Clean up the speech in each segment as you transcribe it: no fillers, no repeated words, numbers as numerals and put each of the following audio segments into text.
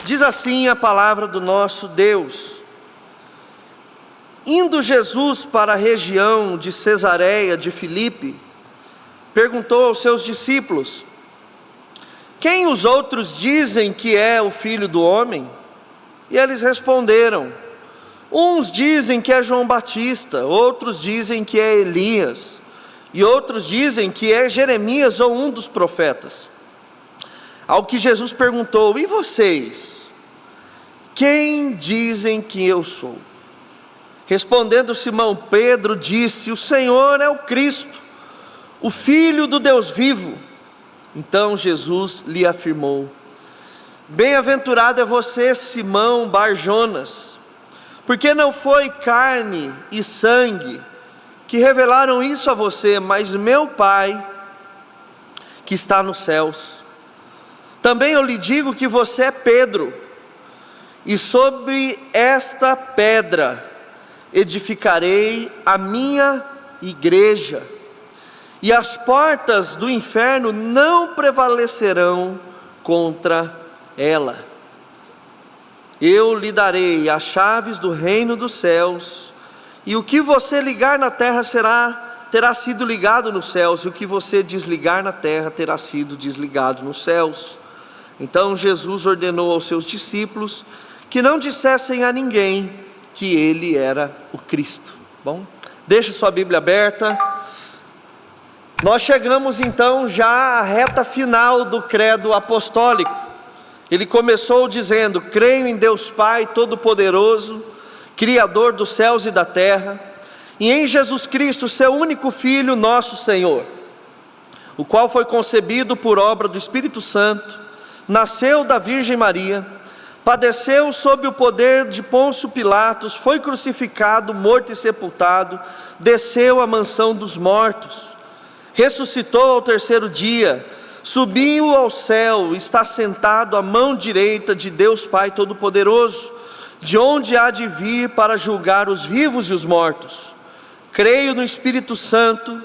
Diz assim a palavra do nosso Deus: Indo Jesus para a região de Cesareia de Filipe, perguntou aos seus discípulos: Quem os outros dizem que é o Filho do Homem? E eles responderam: Uns dizem que é João Batista, outros dizem que é Elias, e outros dizem que é Jeremias ou um dos profetas. Ao que Jesus perguntou: E vocês? Quem dizem que eu sou? Respondendo Simão Pedro, disse: O Senhor é o Cristo, o Filho do Deus vivo. Então Jesus lhe afirmou: Bem-aventurado é você, Simão Bar-Jonas, porque não foi carne e sangue que revelaram isso a você, mas meu Pai que está nos céus. Também eu lhe digo que você é Pedro, e sobre esta pedra edificarei a minha igreja, e as portas do inferno não prevalecerão contra ela. Eu lhe darei as chaves do reino dos céus, e o que você ligar na terra terá sido ligado nos céus, e o que você desligar na terra terá sido desligado nos céus. Então Jesus ordenou aos seus discípulos que não dissessem a ninguém que ele era o Cristo. Bom, deixe sua Bíblia aberta. Nós chegamos então já à reta final do credo apostólico. Ele começou dizendo: Creio em Deus Pai Todo-Poderoso, Criador dos céus e da terra, e em Jesus Cristo, seu único Filho, nosso Senhor, o qual foi concebido por obra do Espírito Santo, nasceu da Virgem Maria, padeceu sob o poder de Pôncio Pilatos, foi crucificado, morto e sepultado, desceu à mansão dos mortos, ressuscitou ao terceiro dia, subiu ao céu, está sentado à mão direita de Deus Pai Todo-Poderoso, de onde há de vir para julgar os vivos e os mortos. Creio no Espírito Santo,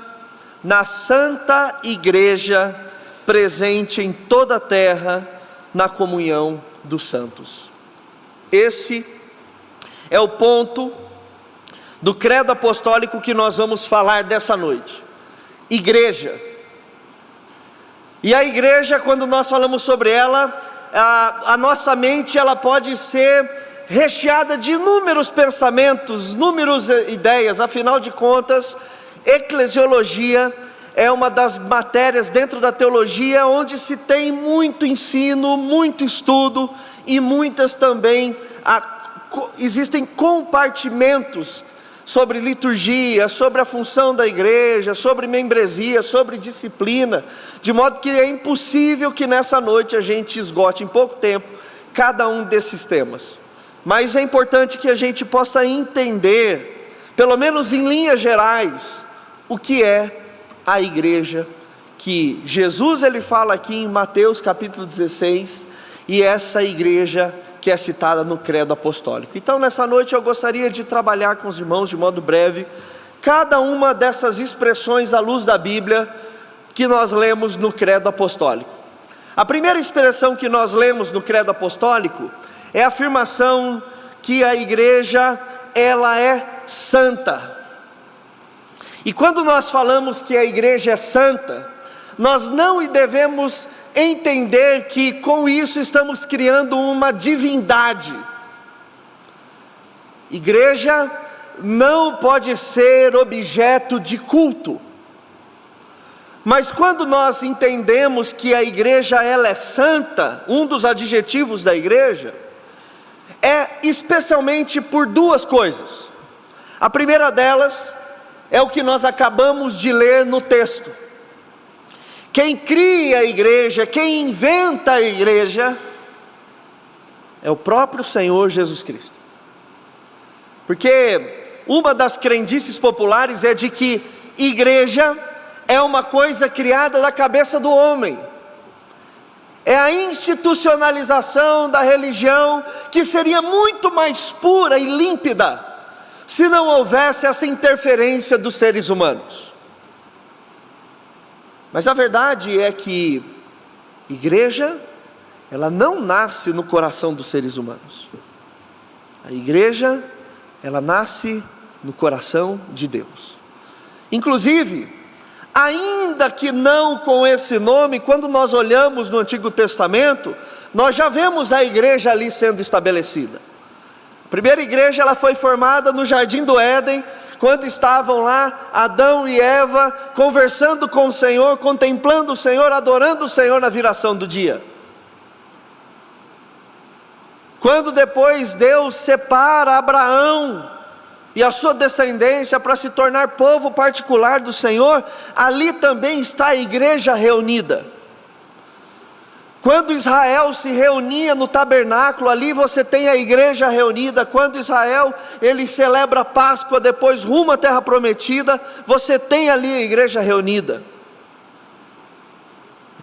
na Santa Igreja, presente em toda a terra, na comunhão dos santos. Esse é o ponto do credo apostólico que nós vamos falar dessa noite. Igreja. E a igreja, quando nós falamos sobre ela, a nossa mente ela pode ser recheada de inúmeros pensamentos, inúmeras ideias. Afinal de contas, eclesiologia é uma das matérias dentro da teologia onde se tem muito ensino, muito estudo, e muitas também existem compartimentos sobre liturgia, sobre a função da igreja, sobre membresia, sobre disciplina, de modo que é impossível que nessa noite a gente esgote em pouco tempo cada um desses temas. Mas é importante que a gente possa entender, pelo menos em linhas gerais, o que é a igreja, que Jesus ele fala aqui em Mateus capítulo 16, e essa igreja que é citada no credo apostólico. Então nessa noite eu gostaria de trabalhar com os irmãos de modo breve, cada uma dessas expressões à luz da Bíblia, que nós lemos no credo apostólico. A primeira expressão que nós lemos no credo apostólico, é a afirmação que a igreja, ela é santa. E quando nós falamos que a igreja é santa, nós não devemos entender que com isso estamos criando uma divindade. Igreja não pode ser objeto de culto. Mas quando nós entendemos que a igreja ela é santa, um dos adjetivos da igreja, é especialmente por duas coisas. A primeira delas é o que nós acabamos de ler no texto. Quem cria a igreja, quem inventa a igreja, é o próprio Senhor Jesus Cristo. Porque uma das crendices populares é de que igreja é uma coisa criada da cabeça do homem. É a institucionalização da religião, que seria muito mais pura e límpida se não houvesse essa interferência dos seres humanos. Mas a verdade é que igreja ela não nasce no coração dos seres humanos. A igreja, ela nasce no coração de Deus. Inclusive, ainda que não com esse nome, quando nós olhamos no Antigo Testamento, nós já vemos a igreja ali sendo estabelecida. A primeira igreja, ela foi formada no Jardim do Éden, quando estavam lá Adão e Eva conversando com o Senhor, contemplando o Senhor, adorando o Senhor na viração do dia. Quando depois Deus separa Abraão e a sua descendência para se tornar povo particular do Senhor, ali também está a igreja reunida. Quando Israel se reunia no tabernáculo, ali você tem a igreja reunida. Quando Israel, ele celebra a Páscoa, depois rumo à terra prometida, você tem ali a igreja reunida.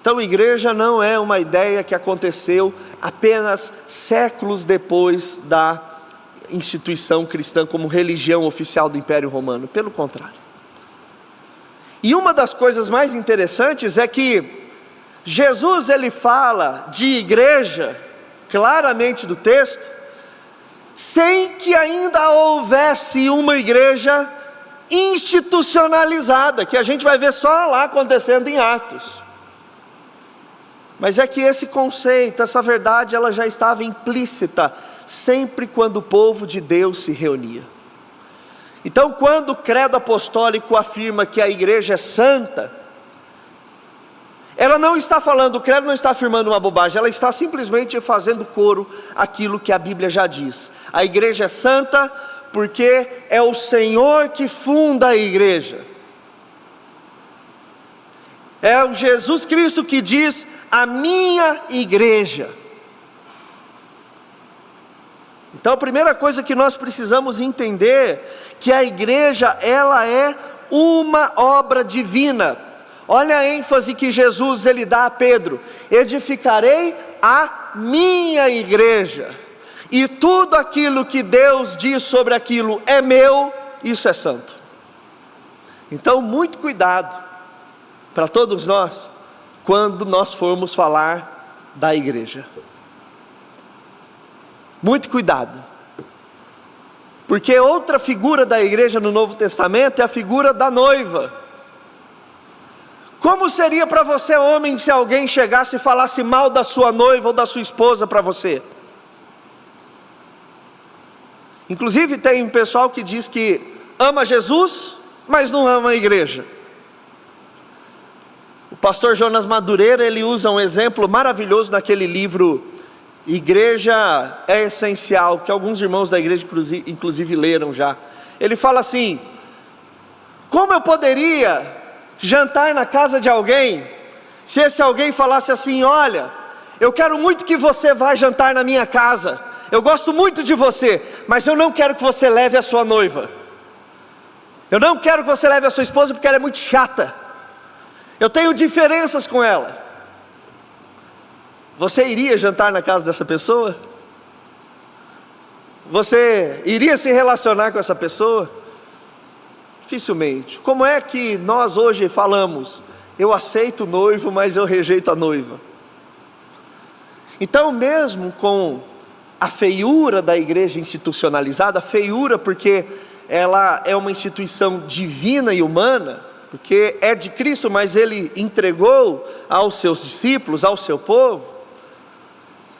Então, igreja não é uma ideia que aconteceu apenas séculos depois da instituição cristã como religião oficial do Império Romano. Pelo contrário. E uma das coisas mais interessantes é que Jesus, ele fala de igreja, claramente do texto, sem que ainda houvesse uma igreja institucionalizada, que a gente vai ver só lá acontecendo em Atos. Mas é que esse conceito, essa verdade, ela já estava implícita, sempre quando o povo de Deus se reunia. Então, quando o credo apostólico afirma que a igreja é santa, ela não está falando, o credo não está afirmando uma bobagem, ela está simplesmente fazendo coro àquilo que a Bíblia já diz. A igreja é santa porque é o Senhor que funda a igreja. É o Jesus Cristo que diz: a minha igreja. Então a primeira coisa que nós precisamos entender, que a igreja, ela é uma obra divina. Olha a ênfase que Jesus ele dá a Pedro: edificarei a minha igreja, e tudo aquilo que Deus diz sobre aquilo é meu, isso é santo. Então muito cuidado para todos nós, quando nós formos falar da igreja. Muito cuidado, porque outra figura da igreja no Novo Testamento é a figura da noiva. Como seria para você, homem, se alguém chegasse e falasse mal da sua noiva ou da sua esposa para você? Inclusive tem um pessoal que diz que ama Jesus, mas não ama a igreja. O pastor Jonas Madureira, ele usa um exemplo maravilhoso naquele livro Igreja é Essencial, que alguns irmãos da igreja inclusive leram já. Ele fala assim: como eu poderia jantar na casa de alguém, se esse alguém falasse assim: olha, eu quero muito que você vá jantar na minha casa, eu gosto muito de você, mas eu não quero que você leve a sua noiva, eu não quero que você leve a sua esposa porque ela é muito chata, eu tenho diferenças com ela. Você iria jantar na casa dessa pessoa? Você iria se relacionar com essa pessoa? Dificilmente. Como é que nós hoje falamos: eu aceito o noivo, mas eu rejeito a noiva? Então, mesmo com a feiura da igreja institucionalizada, a feiura porque ela é uma instituição divina e humana, porque é de Cristo, mas Ele entregou aos seus discípulos, ao seu povo,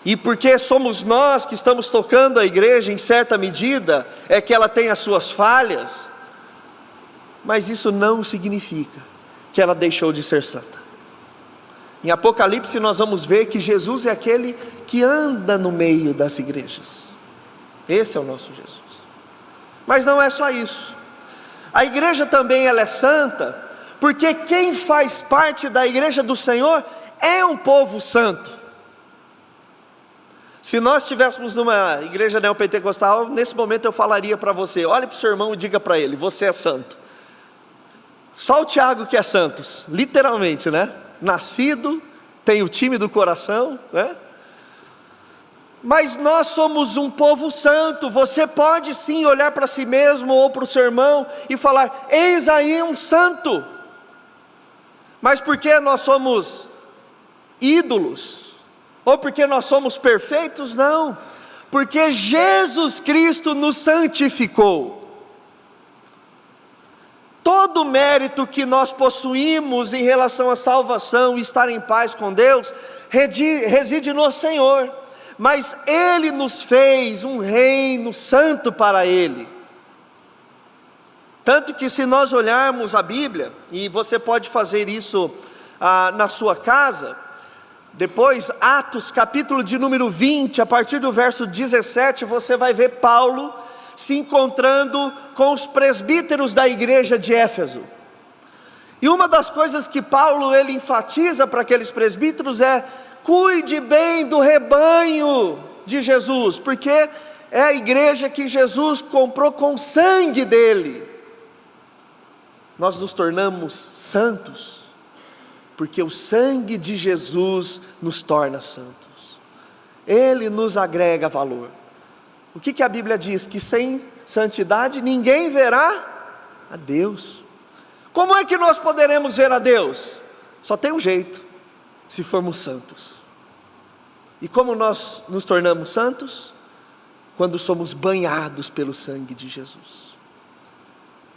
e porque somos nós que estamos tocando a igreja em certa medida, é que ela tem as suas falhas, mas isso não significa que ela deixou de ser santa. Em Apocalipse nós vamos ver que Jesus é aquele que anda no meio das igrejas. Esse é o nosso Jesus. Mas não é só isso. A igreja também ela é santa, porque quem faz parte da igreja do Senhor é um povo santo. Se nós estivéssemos numa igreja neopentecostal, nesse momento eu falaria para você: olhe para o seu irmão e diga para ele: você é santo. Só o Tiago que é santo, literalmente, né? Nascido, tem o time do coração, né? Mas nós somos um povo santo. Você pode sim olhar para si mesmo ou para o seu irmão e falar: eis aí um santo. Mas porque nós somos ídolos, ou porque nós somos perfeitos, não, porque Jesus Cristo nos santificou. Todo o mérito que nós possuímos em relação à salvação e estar em paz com Deus, reside no Senhor, mas Ele nos fez um reino santo para Ele. Tanto que se nós olharmos a Bíblia, e você pode fazer isso na sua casa, depois Atos capítulo de número 20, a partir do verso 17, você vai ver Paulo se encontrando com os presbíteros da igreja de Éfeso. E uma das coisas que Paulo ele enfatiza para aqueles presbíteros é: cuide bem do rebanho de Jesus, porque é a igreja que Jesus comprou com o sangue dele. Nós nos tornamos santos porque o sangue de Jesus nos torna santos. Ele nos agrega valor. O que a Bíblia diz? Que sem santidade ninguém verá a Deus. Como é que nós poderemos ver a Deus? Só tem um jeito: se formos santos. E como nós nos tornamos santos? Quando somos banhados pelo sangue de Jesus.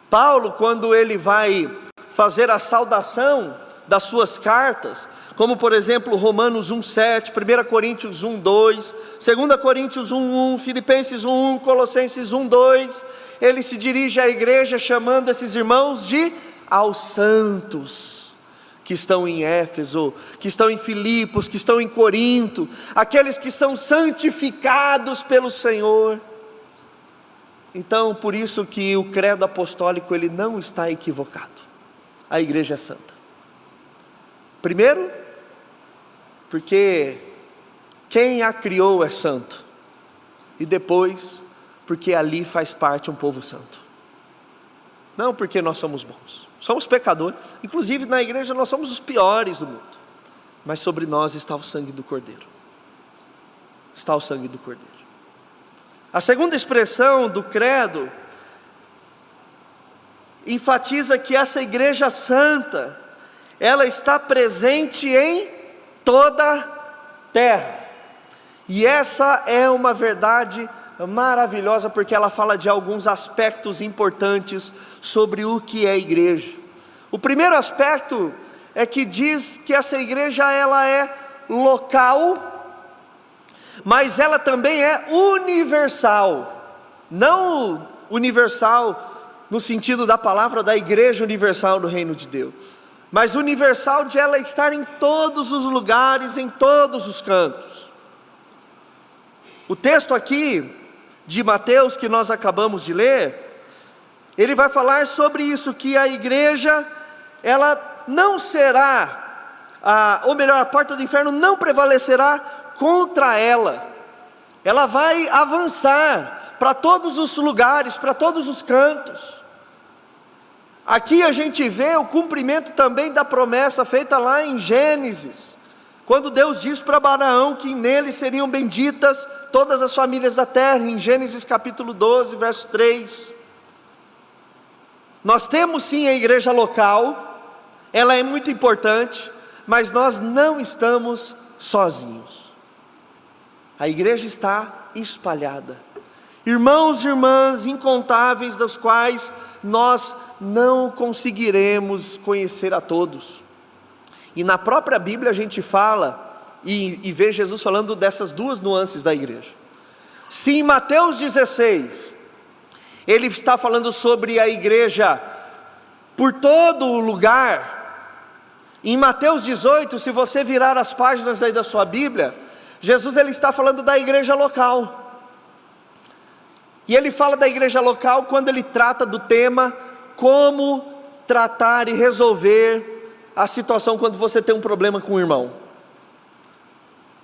Paulo, quando ele vai fazer a saudação das suas cartas, como por exemplo Romanos 1,7, 1 Coríntios 1,2, 2 Coríntios 1,1, Filipenses 1,1, Colossenses 1,2, ele se dirige à igreja chamando esses irmãos de aos santos, que estão em Éfeso, que estão em Filipos, que estão em Corinto, aqueles que são santificados pelo Senhor. Então, por isso que o credo apostólico ele não está equivocado. A igreja é santa. Primeiro, porque quem a criou é santo. E depois, porque ali faz parte um povo santo. Não porque nós somos bons. Somos pecadores. Inclusive na igreja nós somos os piores do mundo. Mas sobre nós está o sangue do Cordeiro. Está o sangue do Cordeiro. A segunda expressão do credo enfatiza que essa igreja santa, ela está presente em toda a terra. E essa é uma verdade maravilhosa, porque ela fala de alguns aspectos importantes sobre o que é igreja. O primeiro aspecto é que diz que essa igreja ela é local, mas ela também é universal. Não universal no sentido da palavra da igreja universal do reino de Deus, mas universal de ela estar em todos os lugares, em todos os cantos. O texto aqui de Mateus que nós acabamos de ler, ele vai falar sobre isso, que a igreja, ela não será, ou melhor, a porta do inferno não prevalecerá contra ela. Ela vai avançar para todos os lugares, para todos os cantos. Aqui a gente vê o cumprimento também da promessa feita lá em Gênesis, quando Deus diz para Abraão que nele seriam benditas todas as famílias da terra, em Gênesis capítulo 12, verso 3. Nós temos sim a igreja local, ela é muito importante, mas nós não estamos sozinhos. A igreja está espalhada, irmãos e irmãs incontáveis, dos quais nós não conseguiremos conhecer a todos. E na própria Bíblia a gente fala e vê Jesus falando dessas duas nuances da igreja. Se em Mateus 16 ele está falando sobre a igreja por todo o lugar, em Mateus 18, se você virar as páginas aí da sua Bíblia, Jesus ele está falando da igreja local. E ele fala da igreja local quando ele trata do tema como tratar e resolver a situação quando você tem um problema com o irmão.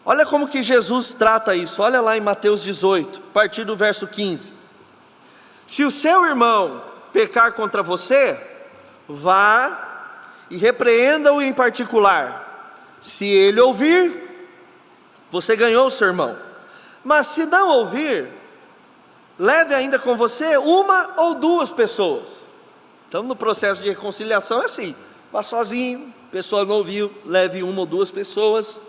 Olha como que Jesus trata isso. Olha lá em Mateus 18, a partir do verso 15. Se o seu irmão pecar contra você, vá e repreenda-o em particular. Se ele ouvir, você ganhou o seu irmão. Mas se não ouvir, leve ainda com você uma ou duas pessoas. Então no processo de reconciliação é assim: vá sozinho, a pessoa não ouviu, leve uma ou duas pessoas.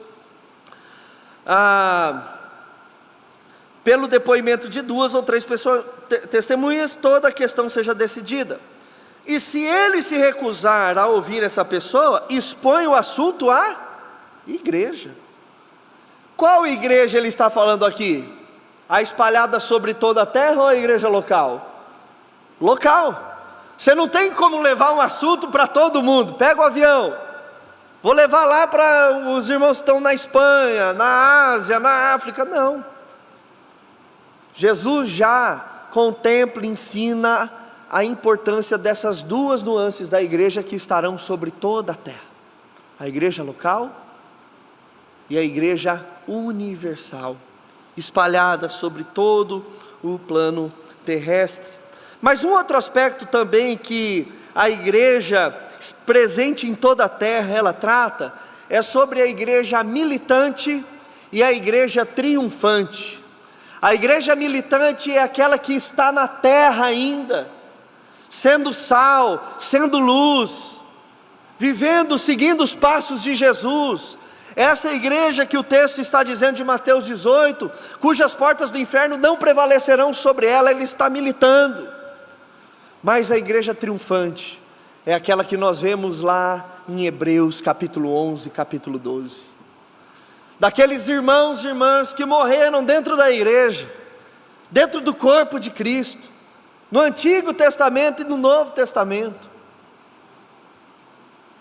pelo depoimento de 2 ou 3 pessoas, testemunhas, toda a questão seja decidida. E se ele se recusar a ouvir essa pessoa, expõe o assunto à igreja. Qual igreja ele está falando aqui? A espalhada sobre toda a terra ou a igreja local? Local. Você não tem como levar um assunto para todo mundo. Pega o avião, vou levar lá para os irmãos que estão na Espanha, na Ásia, na África. Não. Jesus já contempla e ensina a importância dessas 2 nuances da igreja que estarão sobre toda a terra: a igreja local e a igreja universal, espalhada sobre todo o plano terrestre. Mas um outro aspecto também que a igreja presente em toda a terra ela trata, é sobre a igreja militante e a igreja triunfante. A igreja militante é aquela que está na terra ainda, sendo sal, sendo luz, vivendo, seguindo os passos de Jesus. Essa igreja que o texto está dizendo de Mateus 18, cujas portas do inferno não prevalecerão sobre ela, ele está militando. Mas a igreja triunfante é aquela que nós vemos lá em Hebreus capítulo 11, capítulo 12. Daqueles irmãos e irmãs que morreram dentro da igreja, dentro do corpo de Cristo, no Antigo Testamento e no Novo Testamento.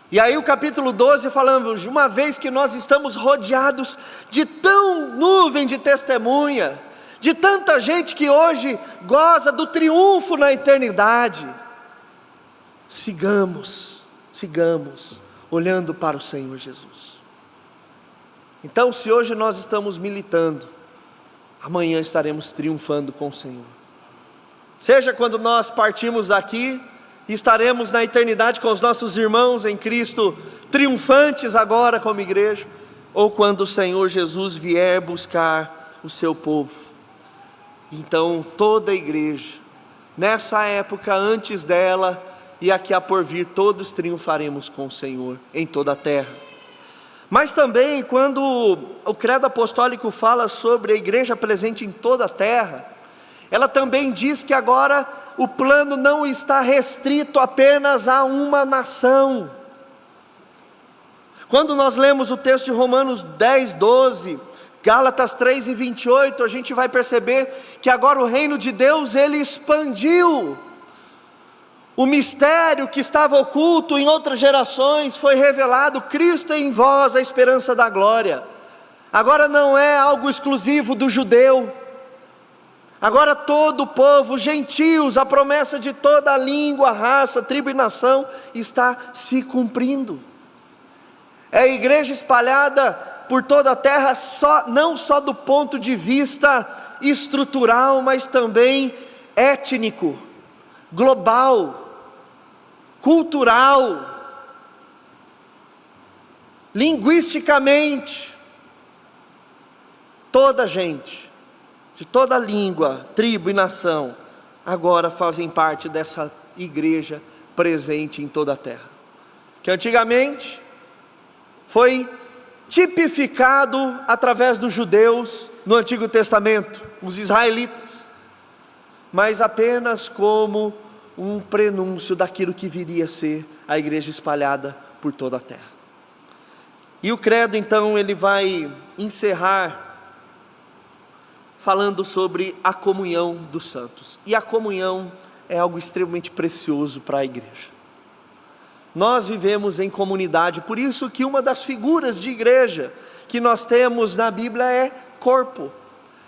E aí o capítulo 12 falamos, uma vez que nós estamos rodeados de tão nuvem de testemunha, de tanta gente que hoje goza do triunfo na eternidade, sigamos olhando para o Senhor Jesus. Então, se hoje nós estamos militando, amanhã estaremos triunfando com o Senhor. Seja quando nós partimos daqui, estaremos na eternidade com os nossos irmãos em Cristo, triunfantes agora como igreja, ou quando o Senhor Jesus vier buscar o seu povo. Então toda a igreja, nessa época, antes dela e aqui a por vir, todos triunfaremos com o Senhor em toda a terra. Mas também quando o credo apostólico fala sobre a igreja presente em toda a terra, ela também diz que agora o plano não está restrito apenas a uma nação. Quando nós lemos o texto de Romanos 10, 12, Gálatas 3 e 28, a gente vai perceber que agora o reino de Deus, ele expandiu. O mistério que estava oculto em outras gerações foi revelado, Cristo em vós, a esperança da glória. Agora não é algo exclusivo do judeu, agora todo o povo, gentios, a promessa de toda a língua, raça, tribo e nação está se cumprindo. É a igreja espalhada por toda a terra, não só do ponto de vista estrutural, mas também étnico, global, cultural, linguisticamente. Toda gente, de toda língua, tribo e nação, agora fazem parte dessa igreja presente em toda a terra, que antigamente foi tipificado através dos judeus no Antigo Testamento, os israelitas, mas apenas como um prenúncio daquilo que viria a ser a igreja espalhada por toda a terra. E o credo então ele vai encerrar falando sobre a comunhão dos santos, e a comunhão é algo extremamente precioso para a igreja. Nós vivemos em comunidade, por isso que uma das figuras de igreja que nós temos na Bíblia é corpo,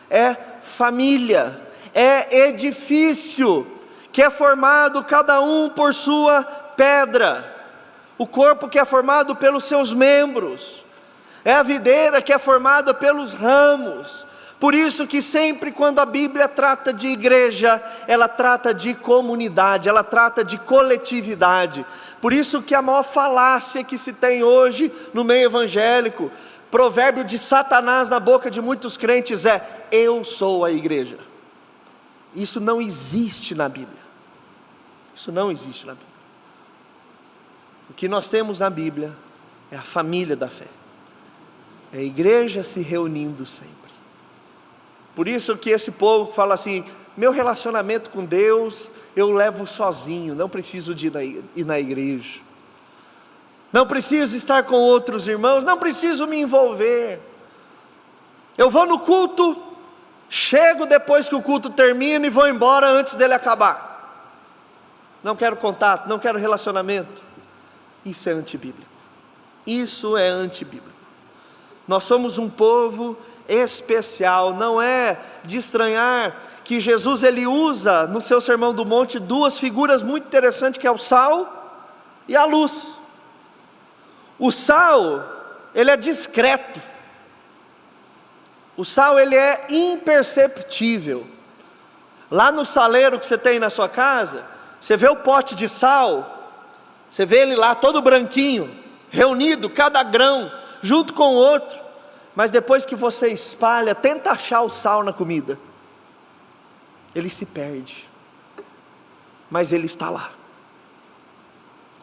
é família, é edifício, que é formado cada um por sua pedra, o corpo que é formado pelos seus membros, é a videira que é formada pelos ramos. Por isso que sempre quando a Bíblia trata de igreja, ela trata de comunidade, ela trata de coletividade. Por isso que a maior falácia que se tem hoje no meio evangélico, provérbio de Satanás na boca de muitos crentes é: eu sou a igreja. Isso não existe na Bíblia. Isso não existe na Bíblia. O que nós temos na Bíblia é a família da fé. É a igreja se reunindo sempre. Por isso que esse povo fala assim: meu relacionamento com Deus eu levo sozinho, não preciso de ir na igreja, não preciso estar com outros irmãos, não preciso me envolver. Eu vou no culto, chego depois que o culto termina e vou embora antes dele acabar. Não quero contato, não quero relacionamento. Isso é antibíblico. Isso é antibíblico. Nós somos um povo especial. Não é de estranhar que Jesus ele usa no seu Sermão do Monte duas figuras muito interessantes, que é o sal e a luz. O sal, ele é discreto. O sal, ele é imperceptível. Lá no saleiro que você tem na sua casa, você vê o pote de sal, você vê ele lá todo branquinho, reunido, cada grão, junto com o outro. Mas depois que você espalha, tenta achar o sal na comida, ele se perde. Mas ele está lá.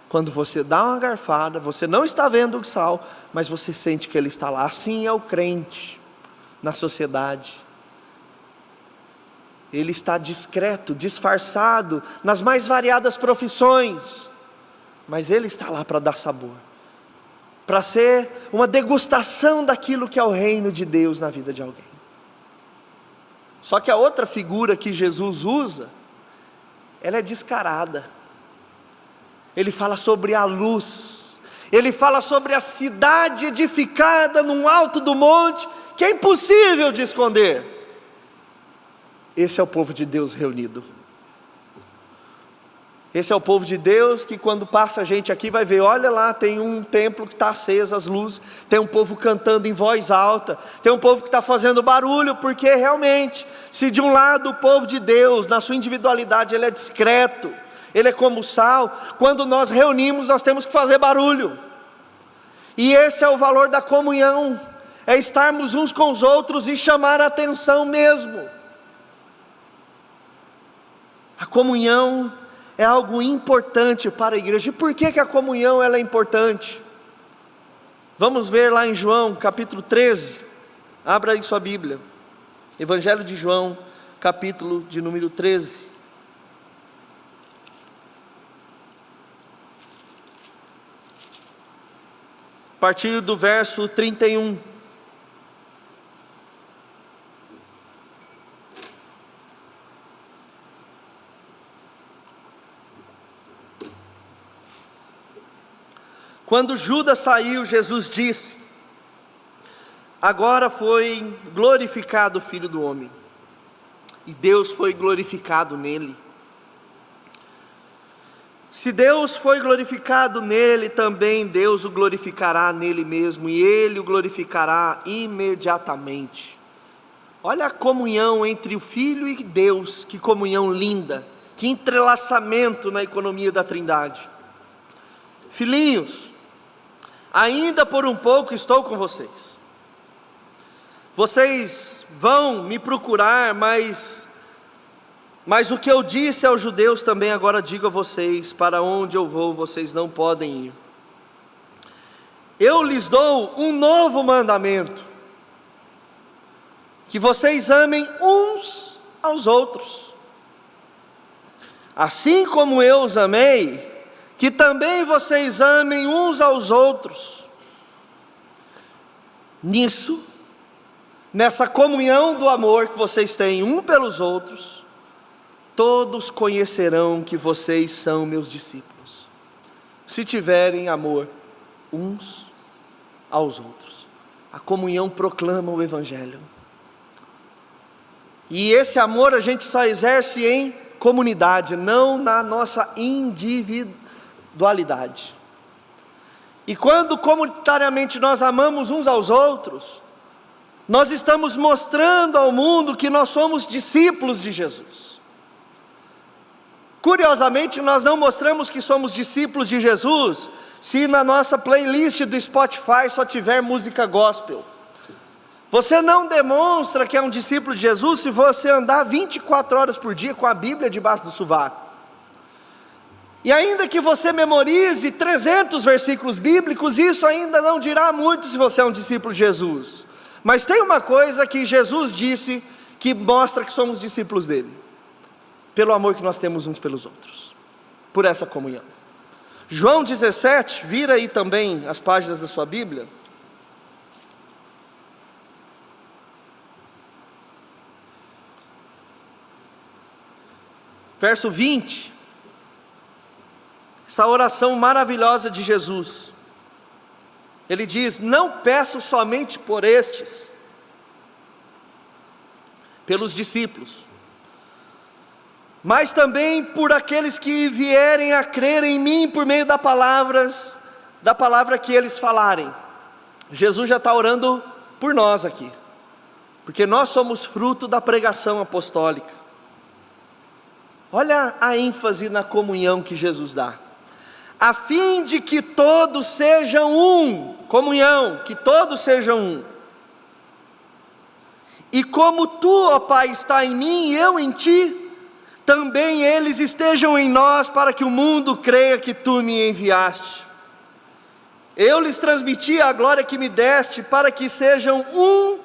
Quando você dá uma garfada, você não está vendo o sal, mas você sente que ele está lá. Assim é o crente na sociedade. Ele está discreto, disfarçado, nas mais variadas profissões, mas ele está lá para dar sabor, para ser uma degustação daquilo que é o reino de Deus na vida de alguém. Só que a outra figura que Jesus usa, ela é descarada. Ele fala sobre a luz, ele fala sobre a cidade edificada num alto do monte, que é impossível de esconder. Esse é o povo de Deus reunido. Esse é o povo de Deus que quando passa a gente aqui vai ver, olha lá, tem um templo que está aceso as luzes, tem um povo cantando em voz alta, tem um povo que está fazendo barulho, porque realmente, se de um lado o povo de Deus, na sua individualidade, ele é discreto, ele é como o sal, quando nós reunimos nós temos que fazer barulho. E esse é o valor da comunhão, é estarmos uns com os outros e chamar a atenção mesmo. A comunhão é algo importante para a igreja. E por que a comunhão ela é importante? Vamos ver lá em João capítulo 13, abra aí sua Bíblia, Evangelho de João, capítulo de número 13. A partir do verso 31. Quando Judas saiu, Jesus disse: agora foi glorificado o Filho do Homem, e Deus foi glorificado nele. Se Deus foi glorificado nele, também Deus o glorificará nele mesmo, e ele o glorificará imediatamente. Olha a comunhão entre o Filho e Deus, que comunhão linda, que entrelaçamento na economia da Trindade. Filhinhos, ainda por um pouco estou com vocês. Vocês vão me procurar, mas o que eu disse aos judeus também agora digo a vocês: para onde eu vou, vocês não podem ir. Eu lhes dou um novo mandamento, que vocês amem uns aos outros. Assim como eu os amei, que também vocês amem uns aos outros. Nessa comunhão do amor que vocês têm um pelos outros, todos conhecerão que vocês são meus discípulos, se tiverem amor uns aos outros. A comunhão proclama o Evangelho, e esse amor a gente só exerce em comunidade, não na nossa individualidade. E quando comunitariamente nós amamos uns aos outros, nós estamos mostrando ao mundo que nós somos discípulos de Jesus. Curiosamente, nós não mostramos que somos discípulos de Jesus se na nossa playlist do Spotify só tiver música gospel. Você não demonstra que é um discípulo de Jesus se você andar 24 horas por dia com a Bíblia debaixo do sovaco. E ainda que você memorize 300 versículos bíblicos, isso ainda não dirá muito se você é um discípulo de Jesus. Mas tem uma coisa que Jesus disse que mostra que somos discípulos dele: pelo amor que nós temos uns pelos outros, por essa comunhão. João 17, vira aí também as páginas da sua Bíblia. Verso 20, essa oração maravilhosa de Jesus. Ele diz: não peço somente por estes, pelos discípulos, mas também por aqueles que vierem a crer em mim por meio da palavra que eles falarem. Jesus já está orando por nós aqui, porque nós somos fruto da pregação apostólica. Olha a ênfase na comunhão que Jesus dá: a fim de que todos sejam um. Comunhão, que todos sejam um. E como tu, ó Pai, está em mim e eu em ti, também eles estejam em nós, para que o mundo creia que tu me enviaste. Eu lhes transmiti a glória que me deste, para que sejam um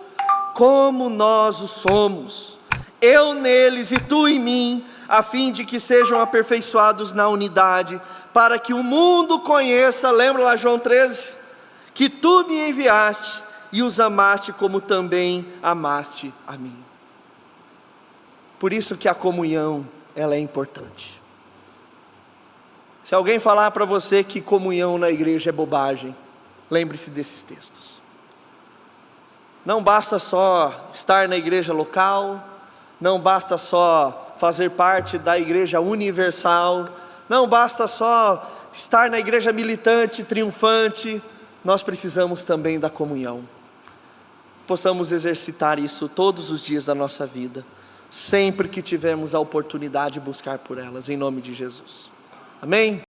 como nós o somos, eu neles e tu em mim, a fim de que sejam aperfeiçoados na unidade, para que o mundo conheça, lembra lá João 13, que tu me enviaste e os amaste como também amaste a mim. Por isso que a comunhão, ela é importante. Se alguém falar para você que comunhão na igreja é bobagem, lembre-se desses textos. Não basta só estar na igreja local, não basta só fazer parte da igreja universal, não basta só estar na igreja militante, triunfante. Nós precisamos também da comunhão. Possamos exercitar isso todos os dias da nossa vida, sempre que tivermos a oportunidade de buscar por elas, em nome de Jesus. Amém?